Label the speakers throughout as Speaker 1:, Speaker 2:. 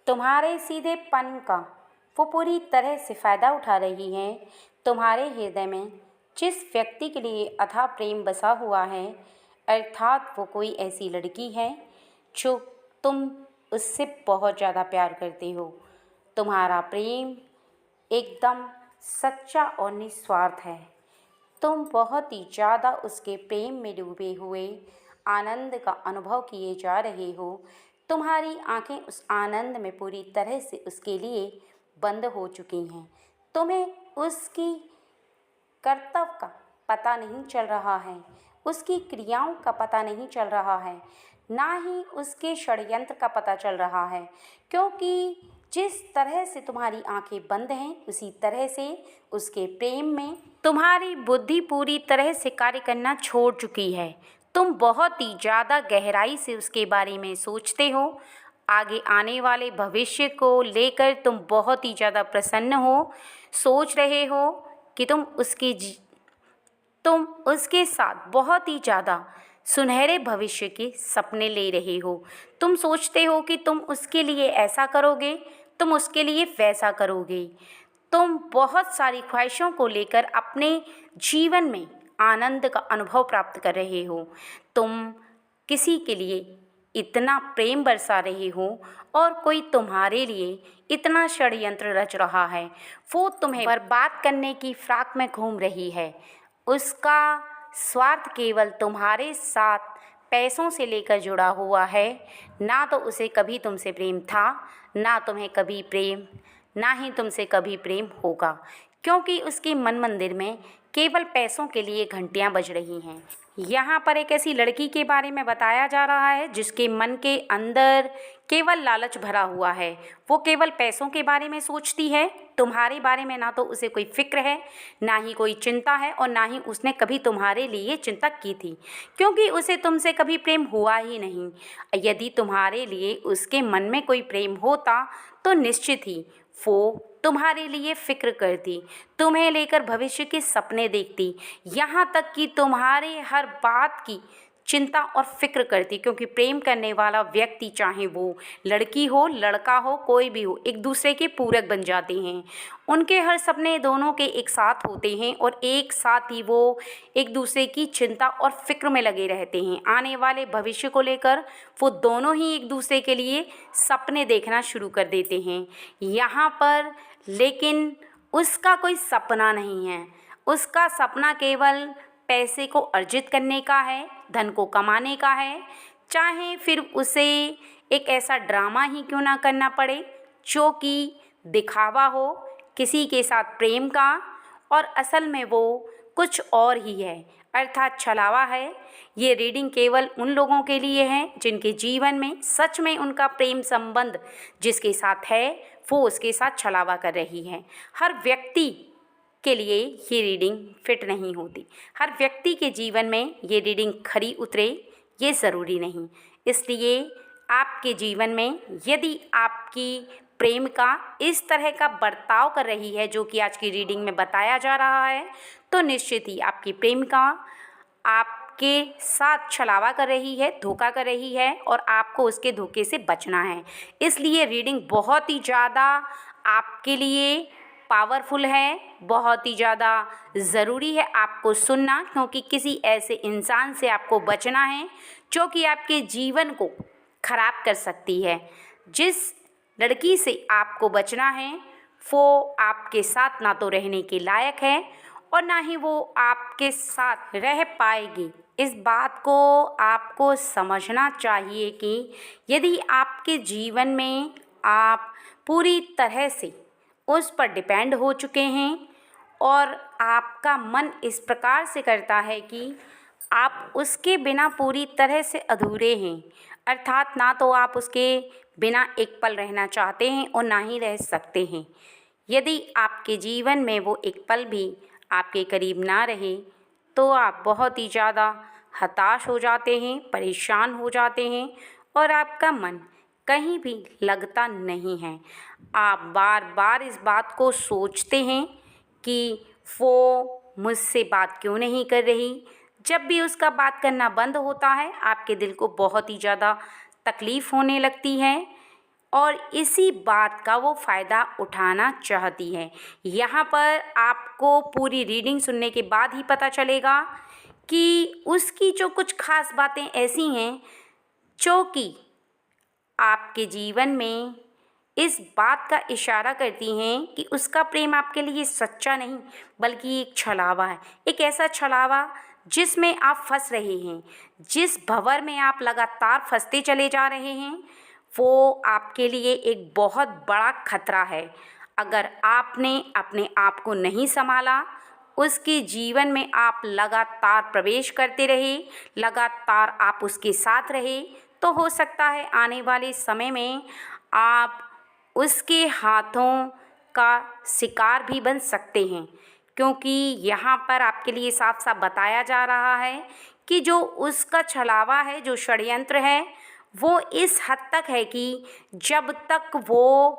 Speaker 1: तुम्हारे सीधेपन का वो पूरी तरह से फ़ायदा उठा रही हैं। तुम्हारे हृदय में जिस व्यक्ति के लिए अथाह प्रेम बसा हुआ है, अर्थात वो कोई ऐसी लड़की है जो तुम उससे बहुत ज़्यादा प्यार करते हो। तुम्हारा प्रेम एकदम सच्चा और निस्वार्थ है। तुम बहुत ही ज़्यादा उसके प्रेम में डूबे हुए आनंद का अनुभव किए जा रहे हो। तुम्हारी आंखें उस आनंद में पूरी तरह से उसके लिए बंद हो चुकी हैं। तुम्हें उसकी कर्तव्य का पता नहीं चल रहा है, उसकी क्रियाओं का पता नहीं चल रहा है, ना ही उसके षड्यंत्र का पता चल रहा है, क्योंकि जिस तरह से तुम्हारी आंखें बंद हैं उसी तरह से उसके प्रेम में तुम्हारी बुद्धि पूरी तरह से कार्य करना छोड़ चुकी है। तुम बहुत ही ज़्यादा गहराई से उसके बारे में सोचते हो। आगे आने वाले भविष्य को लेकर तुम बहुत ही ज़्यादा प्रसन्न हो। सोच रहे हो कि तुम उसके साथ बहुत ही ज़्यादा सुनहरे भविष्य के सपने ले रहे हो। तुम सोचते हो कि तुम उसके लिए ऐसा करोगे, तुम उसके लिए वैसा करोगे। तुम बहुत सारी ख्वाहिशों को लेकर अपने जीवन में आनंद का अनुभव प्राप्त कर रहे हो। तुम किसी के लिए इतना प्रेम बरसा रहे हो और कोई तुम्हारे लिए इतना षड्यंत्र रच रहा है। वो तुम्हें बर्बाद करने की फिराक में घूम रही है। उसका स्वार्थ केवल तुम्हारे साथ पैसों से लेकर जुड़ा हुआ है। ना तो उसे कभी तुमसे प्रेम था, ना तुम्हें कभी प्रेम, ना ही तुमसे कभी प्रेम होगा, क्योंकि उसके मन मंदिर में केवल पैसों के लिए घंटियां बज रही हैं। यहाँ पर एक ऐसी लड़की के बारे में बताया जा रहा है जिसके मन के अंदर केवल लालच भरा हुआ है। वो केवल पैसों के बारे में सोचती है। तुम्हारे बारे में ना तो उसे कोई फिक्र है, ना ही कोई चिंता है, और ना ही उसने कभी तुम्हारे लिए चिंता की थी, क्योंकि उसे तुमसे कभी प्रेम हुआ ही नहीं। यदि तुम्हारे लिए उसके मन में कोई प्रेम होता तो निश्चित ही वो तुम्हारे लिए फिक्र करती, तुम्हें लेकर भविष्य के सपने देखती, यहाँ तक कि तुम्हारे हर बात की चिंता और फिक्र करती, क्योंकि प्रेम करने वाला व्यक्ति, चाहे वो लड़की हो लड़का हो कोई भी हो, एक दूसरे के पूरक बन जाते हैं। उनके हर सपने दोनों के एक साथ होते हैं और एक साथ ही वो एक दूसरे की चिंता और फिक्र में लगे रहते हैं। आने वाले भविष्य को लेकर वो दोनों ही एक दूसरे के लिए सपने देखना शुरू कर देते हैं। यहाँ पर लेकिन उसका कोई सपना नहीं है। उसका सपना केवल पैसे को अर्जित करने का है, धन को कमाने का है, चाहे फिर उसे एक ऐसा ड्रामा ही क्यों ना करना पड़े जो कि दिखावा हो किसी के साथ प्रेम का, और असल में वो कुछ और ही है, अर्थात छलावा है। ये रीडिंग केवल उन लोगों के लिए है जिनके जीवन में सच में उनका प्रेम संबंध जिसके साथ है वो उसके साथ छलावा कर रही है। हर व्यक्ति के लिए ये रीडिंग फिट नहीं होती। हर व्यक्ति के जीवन में ये रीडिंग खरी उतरे ये ज़रूरी नहीं। इसलिए आपके जीवन में यदि आपकी प्रेम का इस तरह का बर्ताव कर रही है जो कि आज की रीडिंग में बताया जा रहा है, तो निश्चित ही आपकी प्रेमिका आपके साथ छलावा कर रही है, धोखा कर रही है, और आपको उसके धोखे से बचना है। इसलिए रीडिंग बहुत ही ज़्यादा आपके लिए पावरफुल है, बहुत ही ज़्यादा ज़रूरी है आपको सुनना, क्योंकि किसी ऐसे इंसान से आपको बचना है जो कि आपके जीवन को खराब कर सकती है। जिस लड़की से आपको बचना है वो आपके साथ ना तो रहने के लायक है और ना ही वो आपके साथ रह पाएगी। इस बात को आपको समझना चाहिए कि यदि आपके जीवन में आप पूरी तरह से उस पर डिपेंड हो चुके हैं और आपका मन इस प्रकार से करता है कि आप उसके बिना पूरी तरह से अधूरे हैं, अर्थात ना तो आप उसके बिना एक पल रहना चाहते हैं और ना ही रह सकते हैं। यदि आपके जीवन में वो एक पल भी आपके करीब ना रहे तो आप बहुत ही ज़्यादा हताश हो जाते हैं, परेशान हो जाते हैं और आपका मन कहीं भी लगता नहीं है। आप बार बार इस बात को सोचते हैं कि वो मुझसे बात क्यों नहीं कर रही। जब भी उसका बात करना बंद होता है आपके दिल को बहुत ही ज़्यादा तकलीफ़ होने लगती है और इसी बात का वो फ़ायदा उठाना चाहती है। यहाँ पर आपको पूरी रीडिंग सुनने के बाद ही पता चलेगा कि उसकी जो कुछ ख़ास बातें ऐसी हैं जो कि आपके जीवन में इस बात का इशारा करती हैं कि उसका प्रेम आपके लिए सच्चा नहीं बल्कि एक छलावा है। एक ऐसा छलावा जिसमें आप फंस रहे हैं, जिस भंवर में आप लगातार फंसते चले जा रहे हैं, वो आपके लिए एक बहुत बड़ा खतरा है। अगर आपने अपने आप को नहीं संभाला, उसके जीवन में आप लगातार प्रवेश करते रहे, लगातार आप उसके साथ रहे, तो हो सकता है आने वाले समय में आप उसके हाथों का शिकार भी बन सकते हैं। क्योंकि यहाँ पर आपके लिए साफ साफ बताया जा रहा है कि जो उसका छलावा है, जो षड्यंत्र है, वो इस हद तक है कि जब तक वो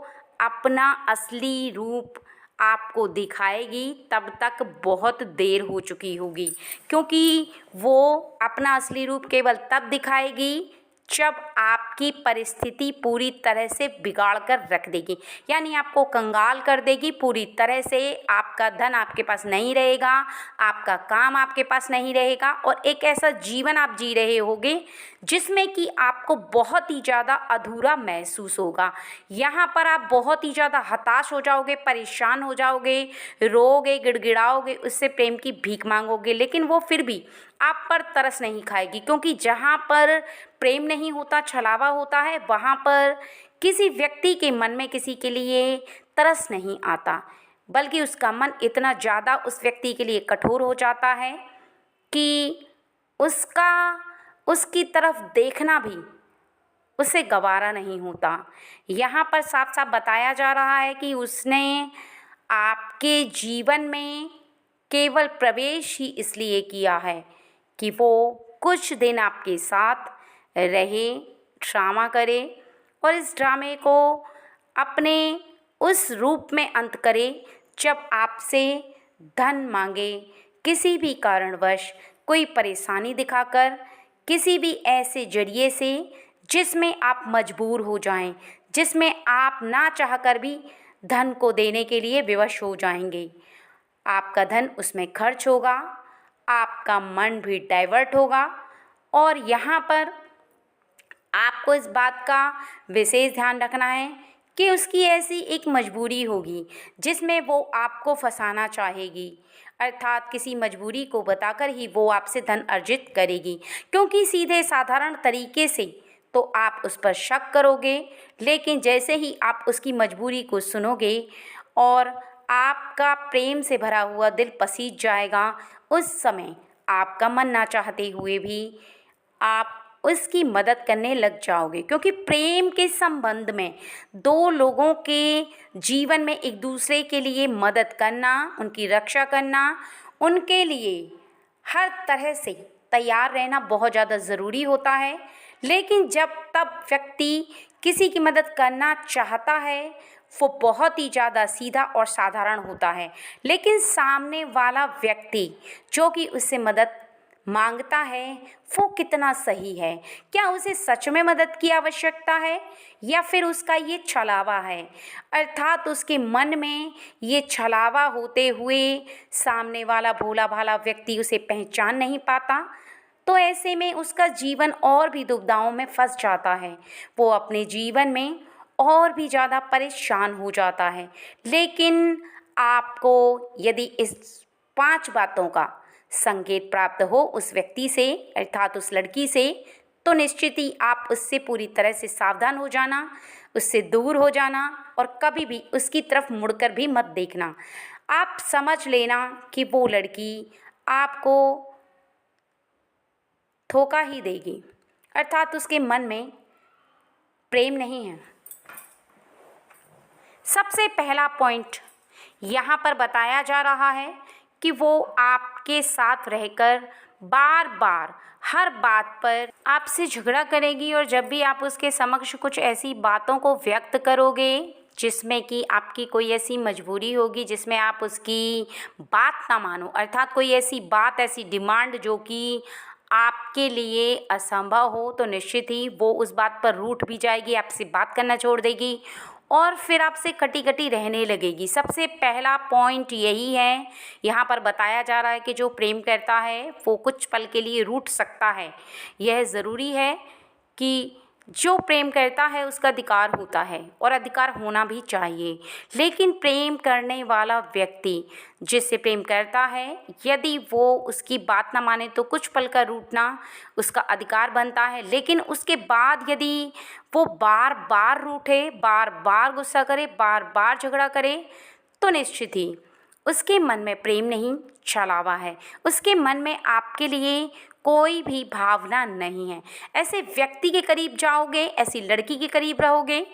Speaker 1: अपना असली रूप आपको दिखाएगी तब तक बहुत देर हो चुकी होगी। क्योंकि वो अपना असली रूप केवल तब दिखाएगी जब आपकी परिस्थिति पूरी तरह से बिगाड़ कर रख देगी, यानी आपको कंगाल कर देगी पूरी तरह से। आपका धन आपके पास नहीं रहेगा, आपका काम आपके पास नहीं रहेगा और एक ऐसा जीवन आप जी रहे होगे जिसमें कि आपको बहुत ही ज़्यादा अधूरा महसूस होगा। यहाँ पर आप बहुत ही ज़्यादा हताश हो जाओगे, परेशान हो जाओगे, रोओगे, गिड़गिड़ाओगे, उससे प्रेम की भीख मांगोगे, लेकिन वो फिर भी आप पर तरस नहीं खाएगी। क्योंकि जहाँ पर प्रेम नहीं होता, छलावा होता है, वहाँ पर किसी व्यक्ति के मन में किसी के लिए तरस नहीं आता, बल्कि उसका मन इतना ज़्यादा उस व्यक्ति के लिए कठोर हो जाता है कि उसकी तरफ देखना भी उसे गवारा नहीं होता। यहाँ पर साफ साफ बताया जा रहा है कि उसने आपके जीवन में केवल प्रवेश ही इसलिए किया है कि वो कुछ दिन आपके साथ रहे, ड्रामा करे और इस ड्रामे को अपने उस रूप में अंत करे जब आपसे धन मांगे, किसी भी कारणवश कोई परेशानी दिखाकर, किसी भी ऐसे जरिए से जिसमें आप मजबूर हो जाएं, जिसमें आप ना चाहकर भी धन को देने के लिए विवश हो जाएंगे। आपका धन उसमें खर्च होगा, आपका मन भी डाइवर्ट होगा और यहाँ पर आपको इस बात का विशेष ध्यान रखना है कि उसकी ऐसी एक मजबूरी होगी जिसमें वो आपको फंसाना चाहेगी, अर्थात किसी मजबूरी को बताकर ही वो आपसे धन अर्जित करेगी। क्योंकि सीधे साधारण तरीके से तो आप उस पर शक करोगे, लेकिन जैसे ही आप उसकी मजबूरी को सुनोगे और आपका प्रेम से भरा हुआ दिल पसीज जाएगा, उस समय आपका मन ना चाहते हुए भी आप उसकी मदद करने लग जाओगे। क्योंकि प्रेम के संबंध में दो लोगों के जीवन में एक दूसरे के लिए मदद करना, उनकी रक्षा करना, उनके लिए हर तरह से तैयार रहना बहुत ज़्यादा ज़रूरी होता है। लेकिन जब तब व्यक्ति किसी की मदद करना चाहता है वो बहुत ही ज़्यादा सीधा और साधारण होता है, लेकिन सामने वाला व्यक्ति जो कि उससे मदद मांगता है वो कितना सही है, क्या उसे सच में मदद की आवश्यकता है या फिर उसका ये छलावा है, अर्थात उसके मन में ये छलावा होते हुए सामने वाला भोला भाला व्यक्ति उसे पहचान नहीं पाता। तो ऐसे में उसका जीवन और भी दुविधाओं में फंस जाता है, वो अपने जीवन में और भी ज़्यादा परेशान हो जाता है। लेकिन आपको यदि इस 5 बातों का संकेत प्राप्त हो उस व्यक्ति से, अर्थात उस लड़की से, तो निश्चित ही आप उससे पूरी तरह से सावधान हो जाना, उससे दूर हो जाना और कभी भी उसकी तरफ मुड़कर भी मत देखना। आप समझ लेना कि वो लड़की आपको धोखा ही देगी, अर्थात उसके मन में प्रेम नहीं है। सबसे पहला पॉइंट यहाँ पर बताया जा रहा है कि वो आपके साथ रहकर बार बार हर बात पर आपसे झगड़ा करेगी और जब भी आप उसके समक्ष कुछ ऐसी बातों को व्यक्त करोगे जिसमें कि आपकी कोई ऐसी मजबूरी होगी जिसमें आप उसकी बात ना मानो, अर्थात कोई ऐसी बात, ऐसी डिमांड जो कि आपके लिए असंभव हो तो निश्चित ही वो उस बात पर रूठ भी जाएगी, आपसे बात करना छोड़ देगी और फिर आपसे कटी-कटी रहने लगेगी। सबसे पहला पॉइंट यही है, यहाँ पर बताया जा रहा है कि जो प्रेम करता है वो कुछ पल के लिए रूठ सकता है। यह ज़रूरी है कि जो प्रेम करता है उसका अधिकार होता है और अधिकार होना भी चाहिए। लेकिन प्रेम करने वाला व्यक्ति जिससे प्रेम करता है, यदि वो उसकी बात ना माने तो कुछ पल का रूठना उसका अधिकार बनता है। लेकिन उसके बाद यदि वो बार बार रूठे, बार बार गुस्सा करे, बार बार झगड़ा करे, तो निश्चित ही उसके मन में प्रेम नहीं छलावा है, उसके मन में आपके लिए कोई भी भावना नहीं है। ऐसे व्यक्ति के करीब जाओगे, ऐसी लड़की के करीब रहोगे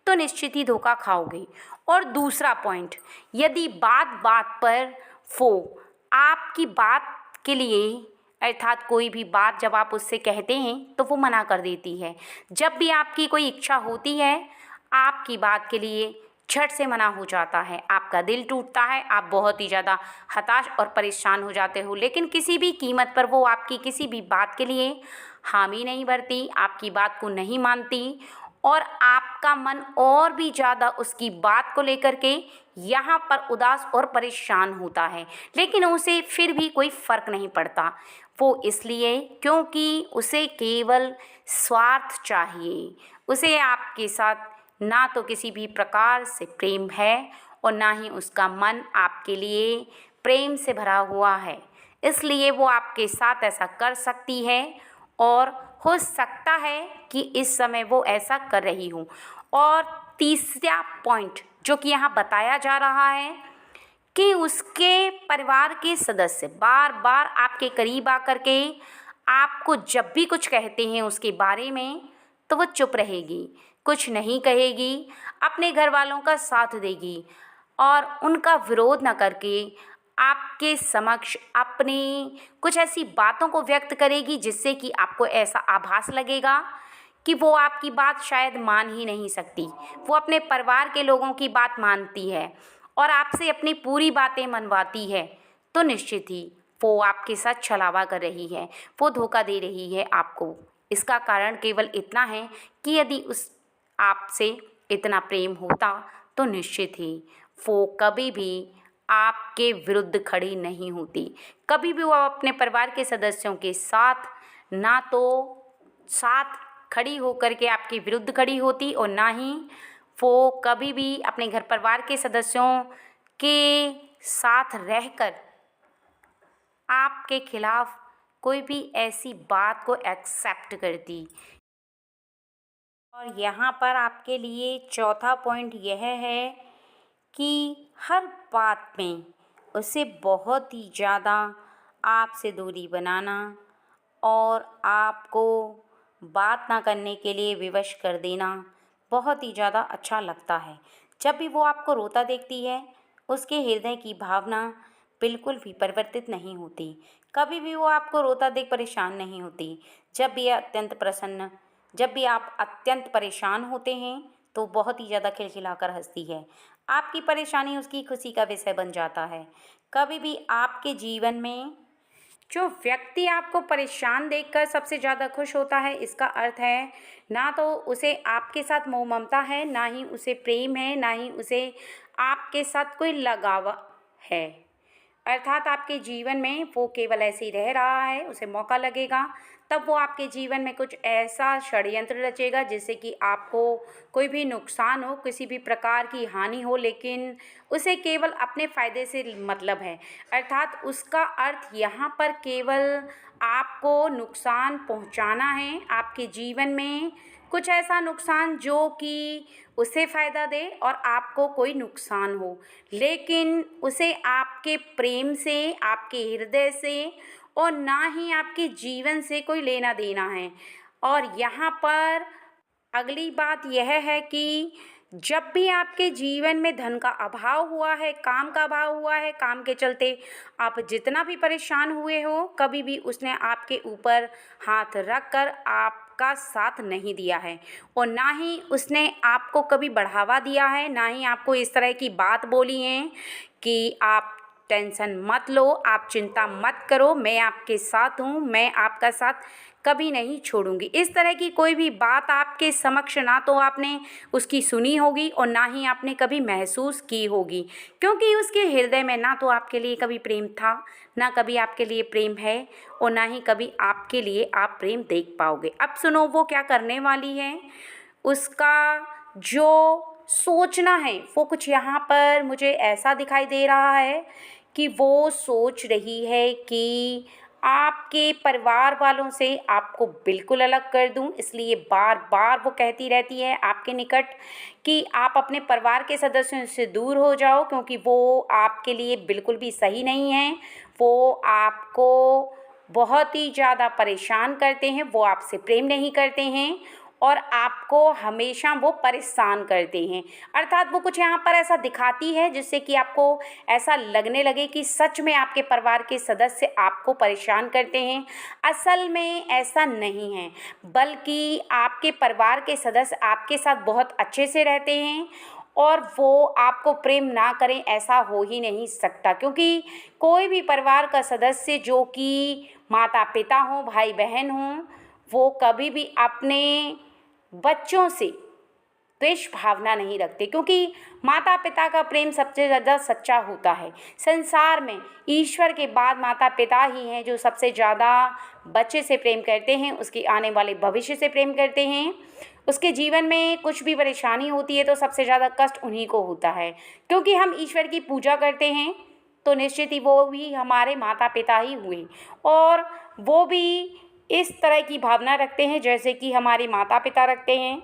Speaker 1: तो निश्चित ही धोखा खाओगे। और दूसरा पॉइंट, यदि बात बात पर वो आपकी बात के लिए अर्थात कोई भी बात जब आप उससे कहते हैं तो वो मना कर देती है। जब भी आपकी कोई इच्छा होती है आपकी बात के लिए झट से मना हो जाता है, आपका दिल टूटता है, आप बहुत ही ज़्यादा हताश और परेशान हो जाते हो। लेकिन किसी भी कीमत पर वो आपकी किसी भी बात के लिए हामी नहीं भरती, आपकी बात को नहीं मानती और आपका मन और भी ज़्यादा उसकी बात को लेकर के यहाँ पर उदास और परेशान होता है। लेकिन उसे फिर भी कोई फ़र्क नहीं पड़ता, वो इसलिए क्योंकि उसे केवल स्वार्थ चाहिए। उसे आपके साथ ना तो किसी भी प्रकार से प्रेम है और ना ही उसका मन आपके लिए प्रेम से भरा हुआ है। इसलिए वो आपके साथ ऐसा कर सकती है और हो सकता है कि इस समय वो ऐसा कर रही हो। और तीसरा पॉइंट जो कि यहाँ बताया जा रहा है कि उसके परिवार के सदस्य बार बार आपके करीब आकर के आपको जब भी कुछ कहते हैं उसके बारे में तो वो चुप रहेगी, कुछ नहीं कहेगी, अपने घर वालों का साथ देगी और उनका विरोध न करके आपके समक्ष अपनी कुछ ऐसी बातों को व्यक्त करेगी जिससे कि आपको ऐसा आभास लगेगा कि वो आपकी बात शायद मान ही नहीं सकती। वो अपने परिवार के लोगों की बात मानती है और आपसे अपनी पूरी बातें मनवाती है, तो निश्चित ही वो आपके साथ छलावा कर रही है, वो धोखा दे रही है आपको। इसका कारण केवल इतना है कि यदि उस आपसे इतना प्रेम होता तो निश्चित ही वो कभी भी आपके विरुद्ध खड़ी नहीं होती। कभी भी वो अपने परिवार के सदस्यों के साथ ना तो साथ खड़ी होकर के आपके विरुद्ध खड़ी होती और ना ही वो कभी भी अपने घर परिवार के सदस्यों के साथ रहकर आपके खिलाफ कोई भी ऐसी बात को एक्सेप्ट करती। और यहाँ पर आपके लिए चौथा पॉइंट यह है कि हर बात में उसे बहुत ही ज़्यादा आपसे दूरी बनाना और आपको बात ना करने के लिए विवश कर देना बहुत ही ज़्यादा अच्छा लगता है। जब भी वो आपको रोता देखती है उसके हृदय की भावना बिल्कुल भी परिवर्तित नहीं होती। कभी भी वो आपको रोता देख परेशान नहीं होती। जब भी आप अत्यंत परेशान होते हैं तो बहुत ही ज़्यादा खिलखिलाकर हंसती है। आपकी परेशानी उसकी खुशी का विषय बन जाता है। कभी भी आपके जीवन में जो व्यक्ति आपको परेशान देखकर सबसे ज़्यादा खुश होता है, इसका अर्थ है ना तो उसे आपके साथ मोह ममता है, ना ही उसे प्रेम है, ना ही उसे आपके साथ कोई लगाव है। अर्थात आपके जीवन में वो केवल ऐसे ही रह रहा है, उसे मौका लगेगा तब वो आपके जीवन में कुछ ऐसा षड्यंत्र रचेगा जिससे कि आपको कोई भी नुकसान हो, किसी भी प्रकार की हानि हो, लेकिन उसे केवल अपने फ़ायदे से मतलब है। अर्थात उसका अर्थ यहाँ पर केवल आपको नुकसान पहुँचाना है, आपके जीवन में कुछ ऐसा नुकसान जो कि उसे फ़ायदा दे और आपको कोई नुकसान हो, लेकिन उसे आपके प्रेम से, आपके हृदय से और ना ही आपके जीवन से कोई लेना देना है। और यहाँ पर अगली बात यह है कि जब भी आपके जीवन में धन का अभाव हुआ है, काम का अभाव हुआ है, काम के चलते आप जितना भी परेशान हुए हो, कभी भी उसने आपके ऊपर हाथ रख कर आपका साथ नहीं दिया है और ना ही उसने आपको कभी बढ़ावा दिया है, ना ही आपको इस तरह की बात बोली है कि आप टेंशन मत लो, आप चिंता मत करो, मैं आपके साथ हूँ, मैं आपका साथ कभी नहीं छोड़ूंगी। इस तरह की कोई भी बात आपके समक्ष ना तो आपने उसकी सुनी होगी और ना ही आपने कभी महसूस की होगी, क्योंकि उसके हृदय में ना तो आपके लिए कभी प्रेम था, ना कभी आपके लिए प्रेम है और ना ही कभी आपके लिए आप प्रेम देख पाओगे। अब सुनो वो क्या करने वाली है, उसका जो सोचना है वो कुछ यहाँ पर मुझे ऐसा दिखाई दे रहा है कि वो सोच रही है कि आपके परिवार वालों से आपको बिल्कुल अलग कर दूं, इसलिए बार बार वो कहती रहती है आपके निकट कि आप अपने परिवार के सदस्यों से दूर हो जाओ, क्योंकि वो आपके लिए बिल्कुल भी सही नहीं हैं, वो आपको बहुत ही ज़्यादा परेशान करते हैं, वो आपसे प्रेम नहीं करते हैं और आपको हमेशा वो परेशान करते हैं। अर्थात वो कुछ यहाँ पर ऐसा दिखाती है जिससे कि आपको ऐसा लगने लगे कि सच में आपके परिवार के सदस्य आपको परेशान करते हैं। असल में ऐसा नहीं है, बल्कि आपके परिवार के सदस्य आपके साथ बहुत अच्छे से रहते हैं और वो आपको प्रेम ना करें ऐसा हो ही नहीं सकता, क्योंकि कोई भी परिवार का सदस्य जो कि माता पिता हों, भाई बहन हों, वो कभी भी अपने बच्चों से द्वेष भावना नहीं रखते, क्योंकि माता पिता का प्रेम सबसे ज़्यादा सच्चा होता है। संसार में ईश्वर के बाद माता पिता ही हैं जो सबसे ज़्यादा बच्चे से प्रेम करते हैं, उसके आने वाले भविष्य से प्रेम करते हैं। उसके जीवन में कुछ भी परेशानी होती है तो सबसे ज़्यादा कष्ट उन्हीं को होता है, क्योंकि हम ईश्वर की पूजा करते हैं तो निश्चित ही वो भी हमारे माता पिता ही हुए और वो भी इस तरह की भावना रखते हैं जैसे कि हमारे माता पिता रखते हैं।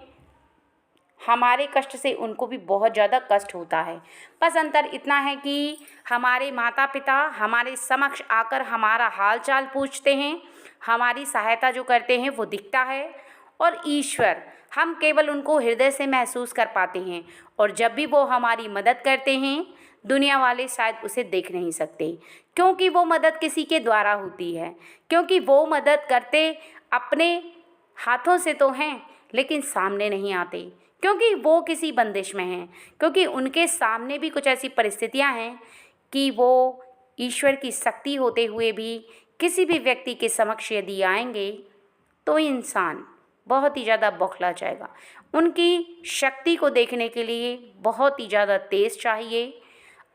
Speaker 1: हमारे कष्ट से उनको भी बहुत ज़्यादा कष्ट होता है। बस अंतर इतना है कि हमारे माता पिता हमारे समक्ष आकर हमारा हाल चाल पूछते हैं, हमारी सहायता जो करते हैं वो दिखता है, और ईश्वर हम केवल उनको हृदय से महसूस कर पाते हैं, और जब भी वो हमारी मदद करते हैं दुनिया वाले शायद उसे देख नहीं सकते, क्योंकि वो मदद किसी के द्वारा होती है, क्योंकि वो मदद करते अपने हाथों से तो हैं लेकिन सामने नहीं आते, क्योंकि वो किसी बंदिश में हैं, क्योंकि उनके सामने भी कुछ ऐसी परिस्थितियां हैं कि वो ईश्वर की शक्ति होते हुए भी किसी भी व्यक्ति के समक्ष यदि आएंगे तो इंसान बहुत ही ज़्यादा बौखला जाएगा। उनकी शक्ति को देखने के लिए बहुत ही ज़्यादा तेज़ चाहिए,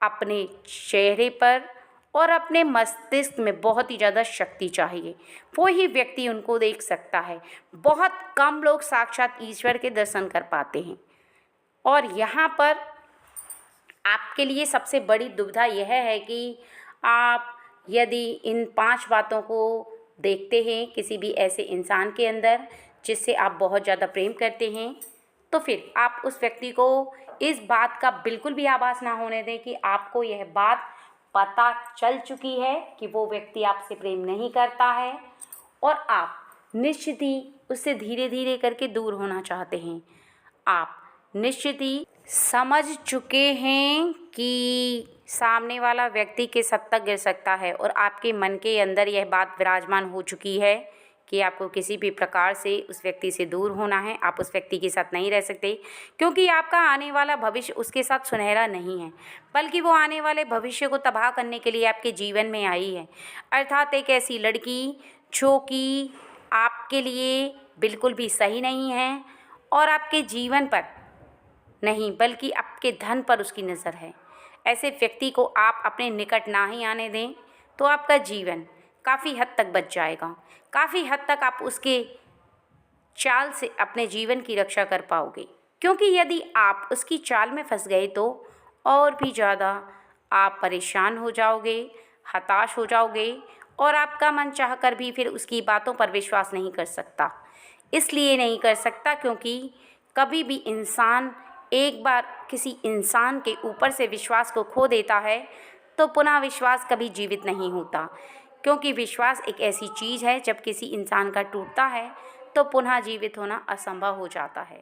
Speaker 1: अपने चेहरे पर और अपने मस्तिष्क में बहुत ही ज़्यादा शक्ति चाहिए, वो ही व्यक्ति उनको देख सकता है। बहुत कम लोग साक्षात ईश्वर के दर्शन कर पाते हैं। और यहाँ पर आपके लिए सबसे बड़ी दुविधा यह है कि आप यदि इन 5 बातों को देखते हैं किसी भी ऐसे इंसान के अंदर जिससे आप बहुत ज़्यादा प्रेम करते हैं, तो फिर आप उस व्यक्ति को इस बात का बिल्कुल भी आभास ना होने दें कि आपको यह बात पता चल चुकी है कि वो व्यक्ति आपसे प्रेम नहीं करता है और आप निश्चित ही उससे धीरे धीरे करके दूर होना चाहते हैं। आप निश्चित ही समझ चुके हैं कि सामने वाला व्यक्ति किस हद तक गिर सकता है और आपके मन के अंदर यह बात विराजमान हो चुकी है कि आपको किसी भी प्रकार से उस व्यक्ति से दूर होना है, आप उस व्यक्ति के साथ नहीं रह सकते, क्योंकि आपका आने वाला भविष्य उसके साथ सुनहरा नहीं है, बल्कि वो आने वाले भविष्य को तबाह करने के लिए आपके जीवन में आई है। अर्थात एक ऐसी लड़की जो कि आपके लिए बिल्कुल भी सही नहीं है और आपके जीवन पर नहीं बल्कि आपके धन पर उसकी नज़र है। ऐसे व्यक्ति को आप अपने निकट ना ही आने दें तो आपका जीवन काफ़ी हद तक बच जाएगा, काफ़ी हद तक आप उसके चाल से अपने जीवन की रक्षा कर पाओगे, क्योंकि यदि आप उसकी चाल में फंस गए तो और भी ज़्यादा आप परेशान हो जाओगे, हताश हो जाओगे और आपका मन चाह कर भी फिर उसकी बातों पर विश्वास नहीं कर सकता। इसलिए नहीं कर सकता क्योंकि कभी भी इंसान एक बार किसी इंसान के ऊपर से विश्वास को खो देता है तो पुनः विश्वास कभी जीवित नहीं होता, क्योंकि विश्वास एक ऐसी चीज़ है जब किसी इंसान का टूटता है तो पुनः जीवित होना असंभव हो जाता है।